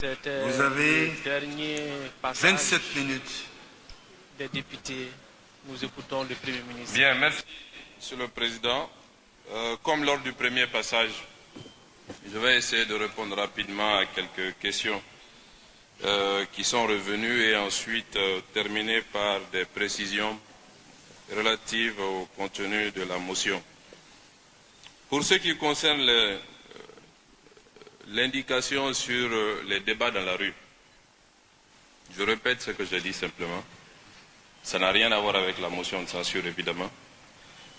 Vous avez le dernier passage 27 minutes. des députés. Nous écoutons le Premier ministre. Bien, merci, Monsieur le Président. Comme lors du premier passage, je vais essayer de répondre rapidement à quelques questions qui sont revenues et ensuite terminer par des précisions relatives au contenu de la motion. Pour ce qui concerne l'indication sur les débats dans la rue, je répète ce que j'ai dit simplement. Ça n'a rien à voir avec la motion de censure, évidemment.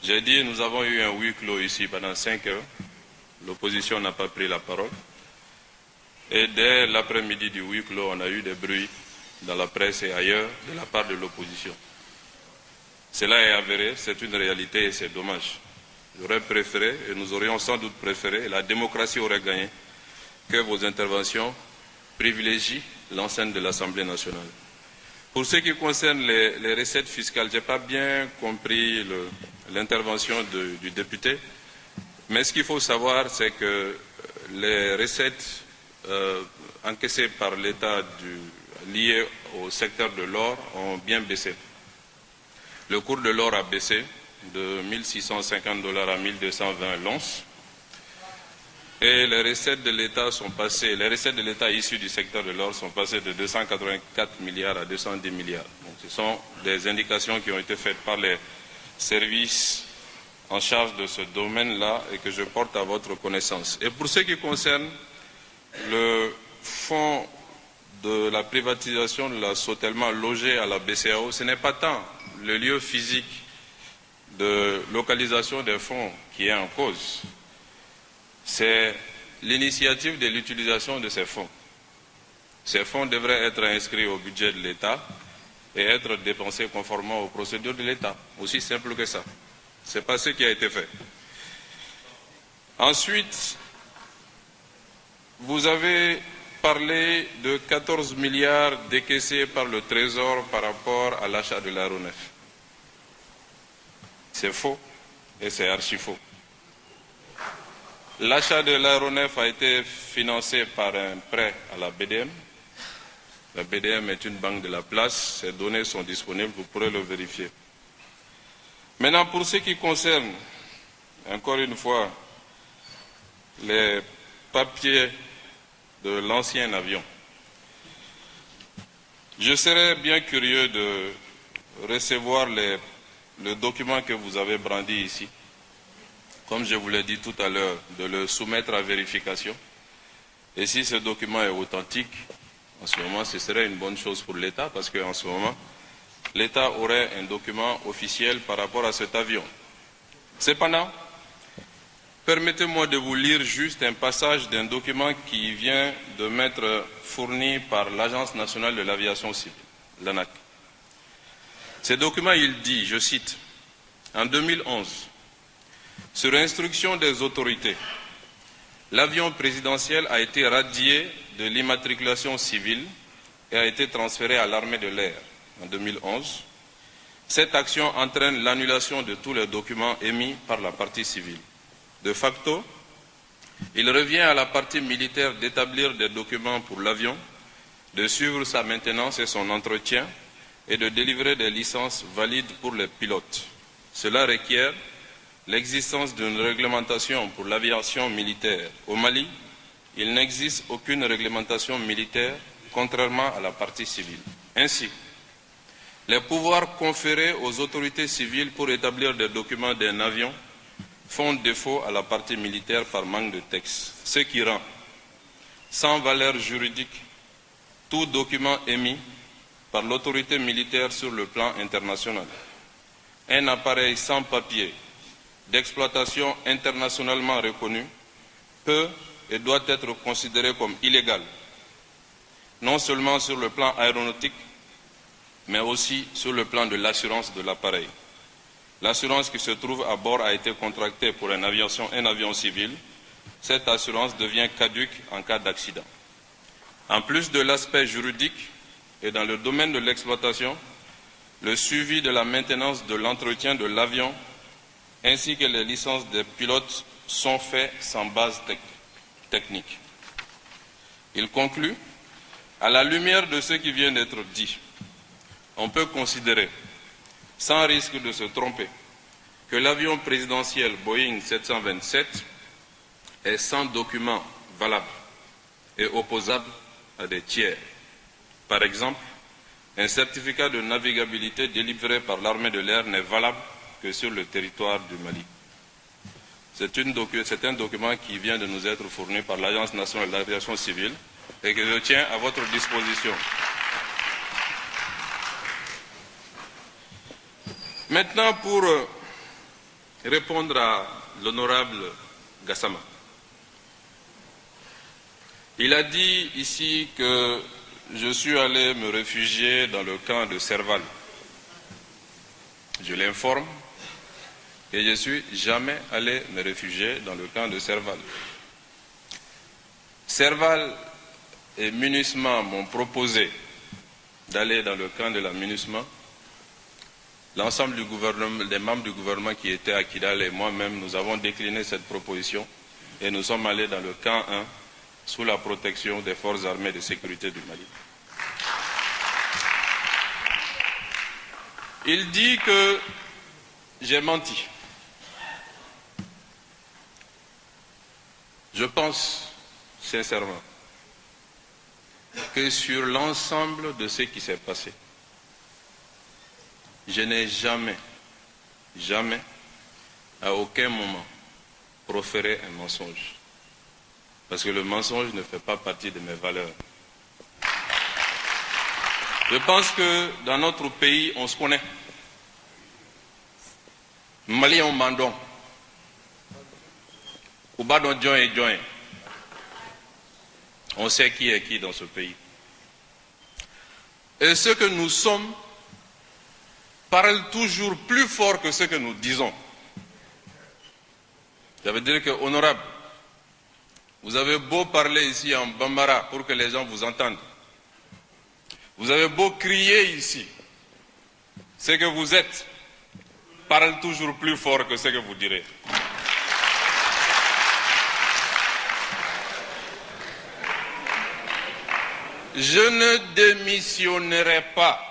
J'ai dit, nous avons eu un huis clos ici pendant 5 heures. L'opposition n'a pas pris la parole. Et dès l'après-midi du huis clos, on a eu des bruits dans la presse et ailleurs de la part de l'opposition. Cela est avéré, c'est une réalité et c'est dommage. J'aurais préféré, et nous aurions sans doute préféré, et la démocratie aurait gagné, que vos interventions privilégient l'enceinte de l'Assemblée nationale. Pour ce qui concerne les recettes fiscales, je n'ai pas bien compris l'intervention du député, mais ce qu'il faut savoir, c'est que les recettes encaissées par l'État liées au secteur de l'or ont bien baissé. Le cours de l'or a baissé de 1 650 $ à 1 220 l'once. Et les recettes de l'État issues du secteur de l'or sont passées de 284 milliards à 210 milliards. Donc, ce sont des indications qui ont été faites par les services en charge de ce domaine-là et que je porte à votre connaissance. Et pour ce qui concerne le fonds de la privatisation de la Sotelma logé à la BCEAO, ce n'est pas tant le lieu physique de localisation des fonds qui est en cause. C'est l'initiative de l'utilisation de ces fonds. Ces fonds devraient être inscrits au budget de l'État et être dépensés conformément aux procédures de l'État. Aussi simple que ça. Ce n'est pas ce qui a été fait. Ensuite, vous avez parlé de 14 milliards décaissés par le Trésor par rapport à l'achat de l'aéronef. C'est faux et c'est archi faux. L'achat de l'aéronef a été financé par un prêt à la BDM. La BDM est une banque de la place. Ces données sont disponibles, vous pourrez le vérifier. Maintenant, pour ce qui concerne, encore une fois, les papiers de l'ancien avion, je serais bien curieux de recevoir le document que vous avez brandi ici. Comme je vous l'ai dit tout à l'heure, de le soumettre à vérification. Et si ce document est authentique, en ce moment, ce serait une bonne chose pour l'État, parce qu'en ce moment, l'État aurait un document officiel par rapport à cet avion. Cependant, permettez-moi de vous lire juste un passage d'un document qui vient de m'être fourni par l'Agence nationale de l'aviation civile, l'ANAC. Ce document, il dit, je cite, « En 2011, sur instruction des autorités, l'avion présidentiel a été radié de l'immatriculation civile et a été transféré à l'armée de l'air en 2011. Cette action entraîne l'annulation de tous les documents émis par la partie civile. De facto, il revient à la partie militaire d'établir des documents pour l'avion, de suivre sa maintenance et son entretien et de délivrer des licences valides pour les pilotes. Cela requiert l'existence d'une réglementation pour l'aviation militaire. Au Mali, il n'existe aucune réglementation militaire, contrairement à la partie civile. Ainsi, les pouvoirs conférés aux autorités civiles pour établir des documents d'un avion font défaut à la partie militaire par manque de texte, ce qui rend sans valeur juridique tout document émis par l'autorité militaire sur le plan international. Un appareil sans papier d'exploitation internationalement reconnue peut et doit être considéré comme illégal, non seulement sur le plan aéronautique, mais aussi sur le plan de l'assurance de l'appareil. L'assurance qui se trouve à bord a été contractée pour un avion civil. Cette assurance devient caduque en cas d'accident. En plus de l'aspect juridique et dans le domaine de l'exploitation, le suivi de la maintenance de l'entretien de l'avion ainsi que les licences des pilotes sont faits sans base technique. Il conclut À la lumière de ce qui vient d'être dit, on peut considérer, sans risque de se tromper, que l'avion présidentiel Boeing 727 est sans document valable et opposable à des tiers. Par exemple, un certificat de navigabilité délivré par l'armée de l'air n'est valable que sur le territoire du Mali. C'est un document qui vient de nous être fourni par l'Agence nationale de l'aviation civile et que je tiens à votre disposition. Maintenant, pour répondre à l'honorable Gassama. Il a dit ici que je suis allé me réfugier dans le camp de Serval. Je l'informe que je ne suis jamais allé me réfugier dans le camp de Serval. Serval et MINUSMA m'ont proposé d'aller dans le camp de la MINUSMA. L'ensemble du gouvernement, des membres du gouvernement qui étaient à Kidal et moi-même, nous avons décliné cette proposition et nous sommes allés dans le camp 1 sous la protection des forces armées de sécurité du Mali. Il dit que j'ai menti. Je pense sincèrement que sur l'ensemble de ce qui s'est passé, je n'ai jamais, à aucun moment, proféré un mensonge. Parce que le mensonge ne fait pas partie de mes valeurs. Je pense que dans notre pays, on se connaît. Mali on mandon. Oubadon Djon et Djon. On sait qui est qui dans ce pays. Et ce que nous sommes parle toujours plus fort que ce que nous disons. Ça veut dire que, honorable, vous avez beau parler ici en Bambara pour que les gens vous entendent. Vous avez beau crier ici. Ce que vous êtes parle toujours plus fort que ce que vous direz. Je ne démissionnerai pas.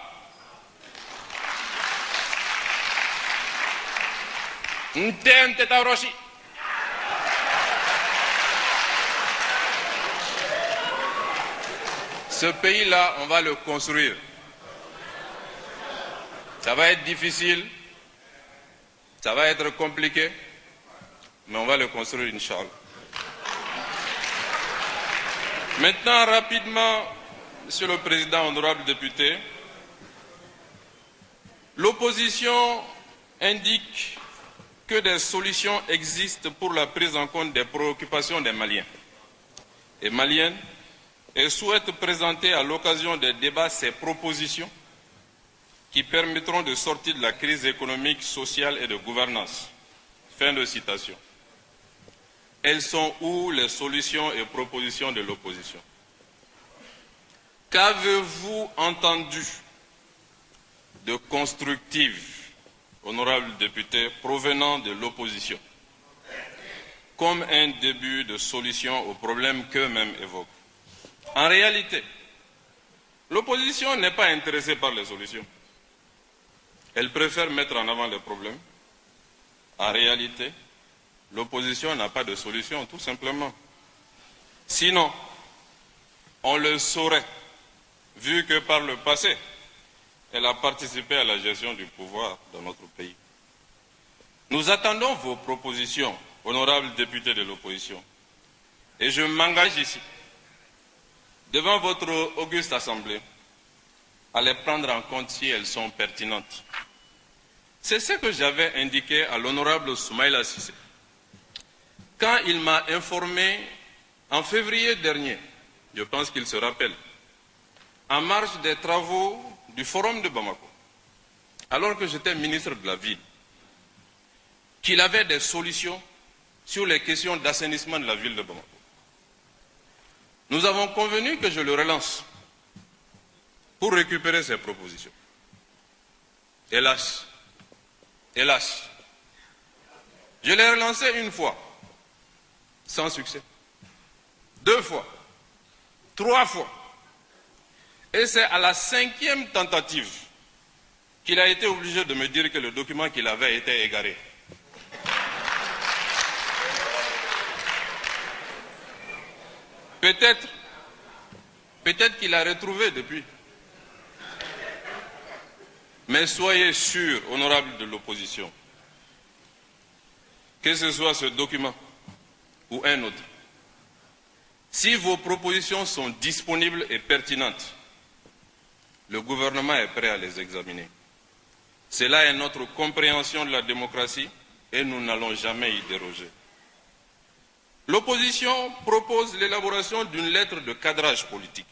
Ce pays-là, on va le construire. Ça va être difficile, ça va être compliqué, mais on va le construire, Inch'Allah. Maintenant, rapidement, Monsieur le Président, honorable député, l'opposition indique que des solutions existent pour la prise en compte des préoccupations des Maliens et Maliennes et souhaite présenter à l'occasion des débats ces propositions qui permettront de sortir de la crise économique, sociale et de gouvernance. Fin de citation. Elles sont où les solutions et propositions de l'opposition? Qu'avez-vous entendu de constructif, honorable député, provenant de l'opposition, comme un début de solution aux problèmes qu'eux-mêmes évoquent? En réalité, l'opposition n'est pas intéressée par les solutions. Elle préfère mettre en avant les problèmes. En réalité, l'opposition n'a pas de solution, tout simplement. Sinon, on le saurait, vu que par le passé, elle a participé à la gestion du pouvoir dans notre pays. Nous attendons vos propositions, honorables députés de l'opposition. Et je m'engage ici, devant votre auguste assemblée, à les prendre en compte si elles sont pertinentes. C'est ce que j'avais indiqué à l'honorable Soumaïla Cissé quand il m'a informé en février dernier, je pense qu'il se rappelle, en marge des travaux du Forum de Bamako, alors que j'étais ministre de la Ville, qu'il avait des solutions sur les questions d'assainissement de la ville de Bamako. Nous avons convenu que je le relance pour récupérer ces propositions. Hélas, je l'ai relancé une fois, sans succès, 2 fois, 3 fois, Et c'est à la 5e tentative qu'il a été obligé de me dire que le document qu'il avait été égaré. Peut-être qu'il a retrouvé depuis. Mais soyez sûrs, honorables de l'opposition, que ce soit ce document ou un autre, si vos propositions sont disponibles et pertinentes, le gouvernement est prêt à les examiner. Cela est notre compréhension de la démocratie et nous n'allons jamais y déroger. L'opposition propose l'élaboration d'une lettre de cadrage politique,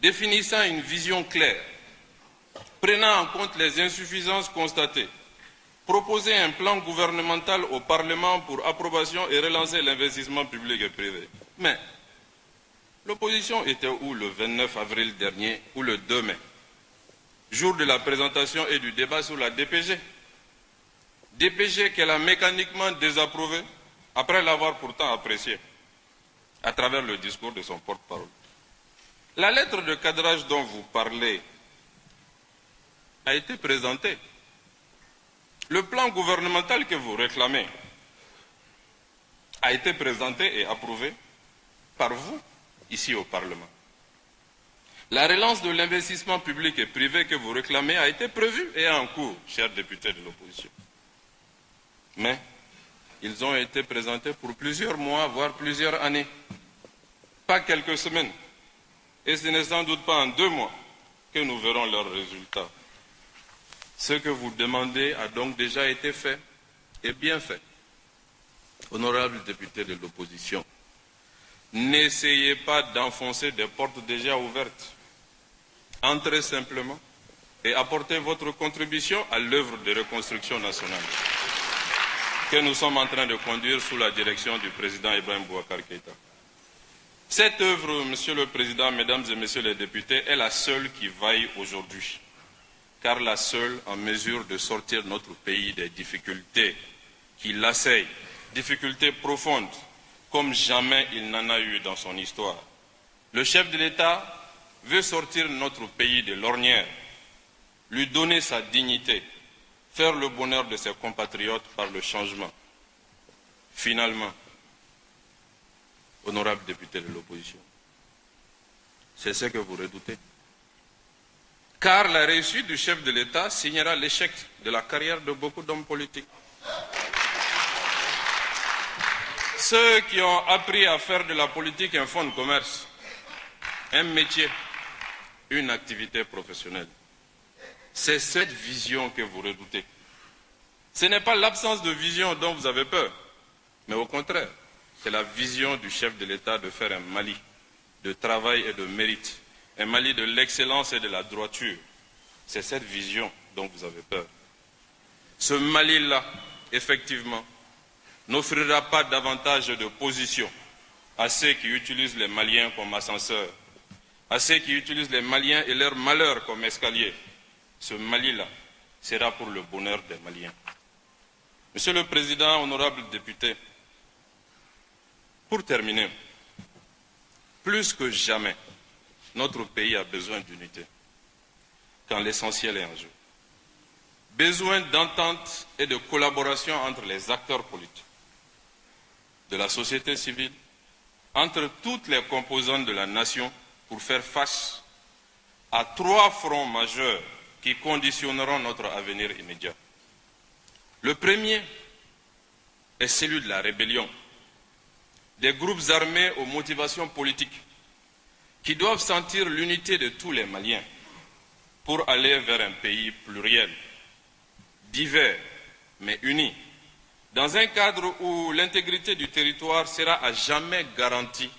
définissant une vision claire, prenant en compte les insuffisances constatées, proposer un plan gouvernemental au Parlement pour approbation et relancer l'investissement public et privé. Mais l'opposition était où le 29 avril dernier ou le 2 mai, jour de la présentation et du débat sur la DPG? DPG qu'elle a mécaniquement désapprouvée après l'avoir pourtant appréciée à travers le discours de son porte-parole. La lettre de cadrage dont vous parlez a été présentée. Le plan gouvernemental que vous réclamez a été présenté et approuvé par vous, ici au Parlement. La relance de l'investissement public et privé que vous réclamez a été prévue et est en cours, chers députés de l'opposition. Mais ils ont été présentés pour plusieurs mois, voire plusieurs années, pas quelques semaines. Et ce n'est sans doute pas en 2 mois que nous verrons leurs résultats. Ce que vous demandez a donc déjà été fait, et bien fait. Honorables députés de l'opposition, n'essayez pas d'enfoncer des portes déjà ouvertes. Entrez simplement et apportez votre contribution à l'œuvre de reconstruction nationale que nous sommes en train de conduire sous la direction du président Ibrahim Boubacar Keïta. Cette œuvre, Monsieur le Président, Mesdames et Messieurs les députés, est la seule qui vaille aujourd'hui, car la seule en mesure de sortir notre pays des difficultés qui l'assaillent, difficultés profondes, comme jamais il n'en a eu dans son histoire. Le chef de l'État veut sortir notre pays de l'ornière, lui donner sa dignité, faire le bonheur de ses compatriotes par le changement. Finalement, honorables députés de l'opposition, c'est ce que vous redoutez. Car la réussite du chef de l'État signera l'échec de la carrière de beaucoup d'hommes politiques. Ceux qui ont appris à faire de la politique un fonds de commerce, un métier, une activité professionnelle. C'est cette vision que vous redoutez. Ce n'est pas l'absence de vision dont vous avez peur, mais au contraire, c'est la vision du chef de l'État de faire un Mali de travail et de mérite, un Mali de l'excellence et de la droiture. C'est cette vision dont vous avez peur. Ce Mali-là, effectivement, n'offrira pas davantage de position à ceux qui utilisent les Maliens comme ascenseur, à ceux qui utilisent les Maliens et leur malheur comme escalier. Ce Mali-là sera pour le bonheur des Maliens. Monsieur le Président, honorables députés, pour terminer, plus que jamais, notre pays a besoin d'unité, quand l'essentiel est en jeu. Besoin d'entente et de collaboration entre les acteurs politiques, de la société civile, entre toutes les composantes de la nation pour faire face à 3 fronts majeurs qui conditionneront notre avenir immédiat. Le premier est celui de la rébellion, des groupes armés aux motivations politiques qui doivent sentir l'unité de tous les Maliens pour aller vers un pays pluriel, divers mais uni, dans un cadre où l'intégrité du territoire sera à jamais garantie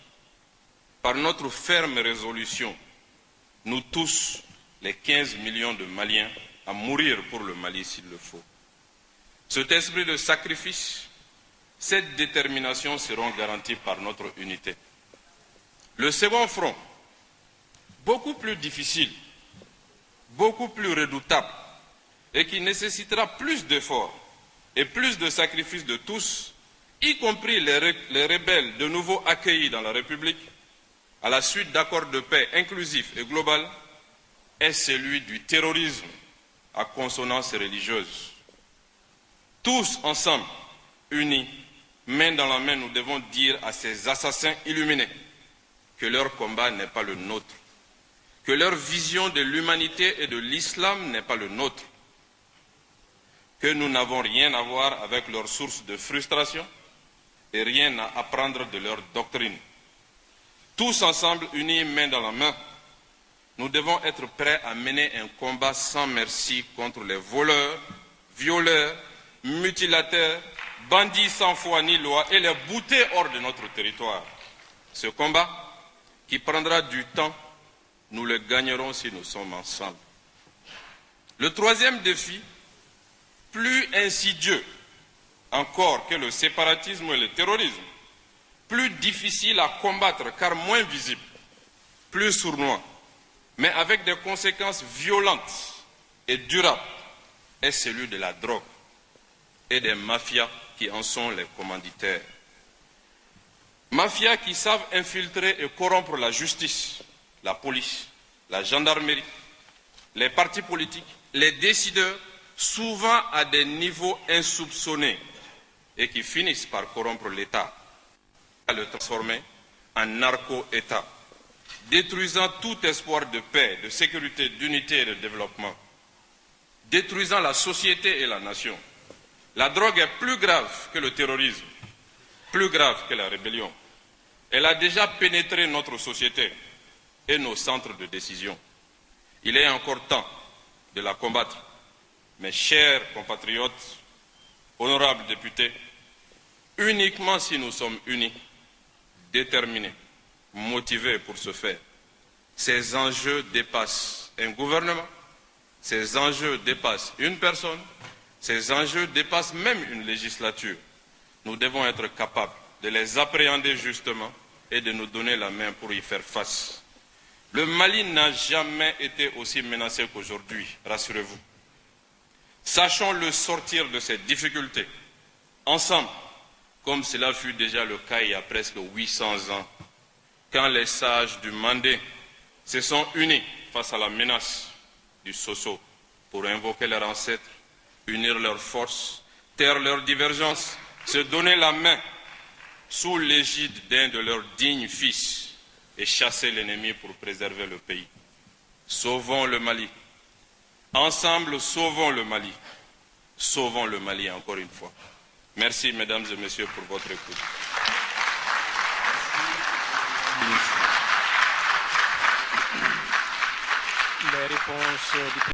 par notre ferme résolution, nous tous, les 15 millions de Maliens, à mourir pour le Mali s'il le faut. Cet esprit de sacrifice, cette détermination seront garantis par notre unité. Le second front, beaucoup plus difficile, beaucoup plus redoutable, et qui nécessitera plus d'efforts et plus de sacrifices de tous, y compris les rebelles de nouveau accueillis dans la République, à la suite d'accords de paix inclusifs et globaux, est celui du terrorisme à consonance religieuse. Tous ensemble, unis, main dans la main, nous devons dire à ces assassins illuminés que leur combat n'est pas le nôtre, que leur vision de l'humanité et de l'islam n'est pas le nôtre, que nous n'avons rien à voir avec leurs sources de frustration et rien à apprendre de leur doctrine. Tous ensemble, unis, main dans la main, nous devons être prêts à mener un combat sans merci contre les voleurs, violeurs, mutilateurs, bandits sans foi ni loi et les bouter hors de notre territoire. Ce combat, qui prendra du temps, nous le gagnerons si nous sommes ensemble. Le troisième défi, plus insidieux encore que le séparatisme et le terrorisme, plus difficile à combattre car moins visible, plus sournois, mais avec des conséquences violentes et durables, est celui de la drogue et des mafias qui en sont les commanditaires. Mafias qui savent infiltrer et corrompre la justice, la police, la gendarmerie, les partis politiques, les décideurs, souvent à des niveaux insoupçonnés et qui finissent par corrompre l'État, à le transformer en narco-État, détruisant tout espoir de paix, de sécurité, d'unité et de développement, détruisant la société et la nation. La drogue est plus grave que le terrorisme, plus grave que la rébellion. Elle a déjà pénétré notre société et nos centres de décision. Il est encore temps de la combattre. Mes chers compatriotes, honorables députés, uniquement si nous sommes unis, déterminés, motivés pour ce faire. Ces enjeux dépassent un gouvernement, ces enjeux dépassent une personne, ces enjeux dépassent même une législature. Nous devons être capables de les appréhender justement et de nous donner la main pour y faire face. Le Mali n'a jamais été aussi menacé qu'aujourd'hui, rassurez-vous. Sachons-le sortir de ces difficultés, ensemble, comme cela fut déjà le cas il y a presque 800 ans, quand les sages du Mandé se sont unis face à la menace du Soso pour invoquer leurs ancêtres, unir leurs forces, taire leurs divergences, se donner la main sous l'égide d'un de leurs dignes fils et chasser l'ennemi pour préserver le pays. Sauvons le Mali. Ensemble, sauvons le Mali. Sauvons le Mali encore une fois. Merci, mesdames et messieurs, pour votre écoute. Les réponses du